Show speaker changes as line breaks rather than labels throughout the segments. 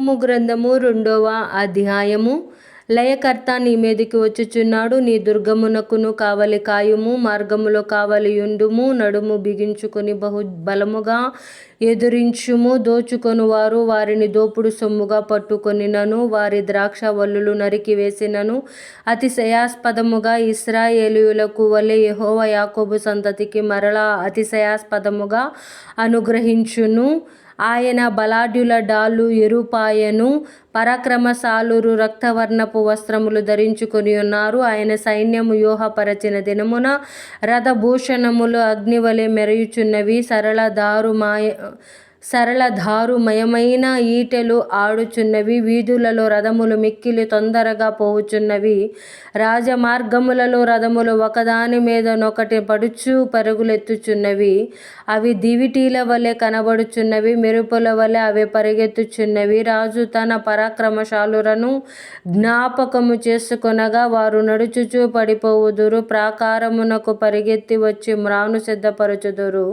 నాహూము గ్రంథము 2వ అధ్యాయము. లయకర్త నీ మీదికి వచ్చుచున్నాడు, నీ దుర్గమునకును కావలి కాయుము, మార్గములో కావలియుండుము, నడుము బిగించుకొని బహు బలముగా ఎదురించుము. దోచుకొని వారు వారిని దోపుడు సొమ్ముగా పట్టుకొనినను, వారి ద్రాక్ష వల్లులు నరికి వేసినను, అతిశయాస్పదముగా ఇశ్రాయేలీయులకు వలె యెహోవా యాకోబు సంతతికి మరలా అతిశయాస్పదముగా అనుగ్రహించును. ఆయన బలాఢ్యుల డాలు ఎరుపాయెను, పరాక్రమశాలురు రక్తవర్ణపు వస్త్రములు ధరించుకొని ఉన్నారు. ఆయన సైన్యము వ్యూహపరచిన దినమున రథభూషణములు అగ్నివలె మెరయుచున్నవి, సరళధారుమయమైన ఈటెలు ఆడుచున్నవి, వీధులలో రథములు మిక్కిలి తొందరగా పోవుచున్నవి, రాజమార్గములలో రథములు ఒకదాని మీద నొకటి పడుచు పరుగులెత్తుచున్నవి. అవి దివిటీల వలె కనబడుచున్నవి, మెరుపుల వలె అవి పరిగెత్తుచున్నవి. రాజు తన పరాక్రమశాలురను జ్ఞాపకము చేసుకొనగా వారు నడుచుచు పడిపోవుదురు, ప్రాకారమునకు పరిగెత్తి వచ్చి మ్రాను సిద్ధపరచుదురు.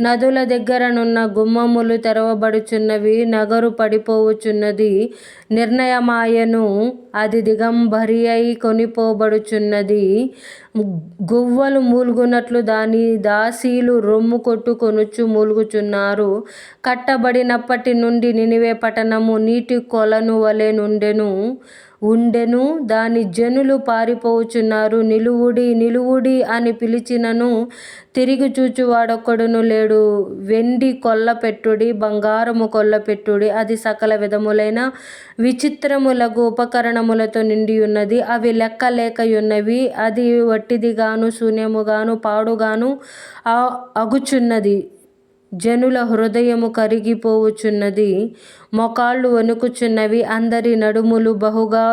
నదుల దగ్గరనున్న గుమ్మములు తెరవబడుచున్నవి, నగరు పడిపోవుచున్నది, నిర్ణయమాయెను, అది దిగంబరియై కొనిపోబడుచున్నది. గువ్వలు మూల్గునట్లు దాని దాసీలు రొమ్ము కొట్టుకొనుచు మూల్గుచున్నారు. కట్టబడినప్పటి నుండి నినివే పట్టణము నీటి కొలను వలె ఉండెను, దాని జనులు పారిపోవుచున్నారు. నిలువుడి నిలువుడి అని పిలిచినను తిరిగి చూచువాడొక్కడును లేడు. వెండి కొల్లపెట్టుడి, బంగారము కొల్లపెట్టుడి, అది సకల విధములైన విచిత్రములగు ఉపకరణములతో నిండియున్నది. అవి లెక్కలేకయున్నవి, అది వట్టిదిగాను శూన్యముగాను పాడుగాను అగుచున్నది. జనుల హృదయము కరిగిపోవుచున్నది, మోకాళ్ళు వణుకుచున్నవి, అందరి నడుములు బహుగా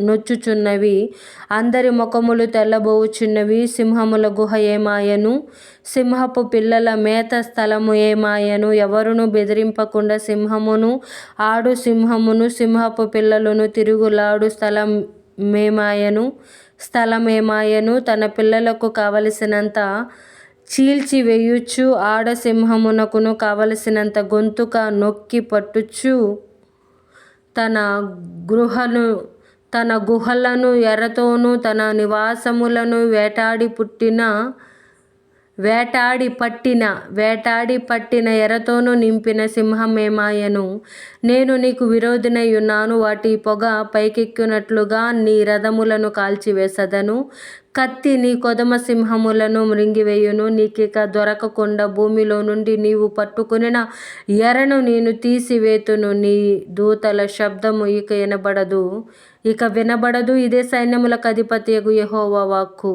నొచ్చుచున్నవి, అందరి ముఖములు తెల్లబోవుచున్నవి. సింహముల గుహ ఏమాయెను, సింహపు పిల్లల మేత స్థలము ఏమాయెను. ఎవరును బెదిరింపకుండా సింహమును ఆడు సింహమును సింహపు పిల్లలను తిరుగులాడు స్థలమేమాయెను. తన పిల్లలకు కావలసినంత చీల్చివేయుచు, ఆడసింహమునకును కావలసినంత గొంతుక నొక్కి పట్టుచు, తన గుహలను ఎరతోనూ తన నివాసములను వేటాడి పట్టిన ఎరతోనూ నింపిన సింహమేమాయెను. నేను నీకు విరోధినై ఉన్నాను, వాటి పొగ పైకెక్కునట్లుగా నీ రథములను కాల్చివేసెదను. కత్తి నీ కొదమ సింహములను మృంగివేయును. నీకిక దొరకకుండా భూమిలో నుండి నీవు పట్టుకొనిన ఎరను నేను తీసివేతును. నీ దూతల శబ్దము ఇక వినబడదు. ఇదే సైన్యములకు అధిపతియగు యెహోవా వాక్కు.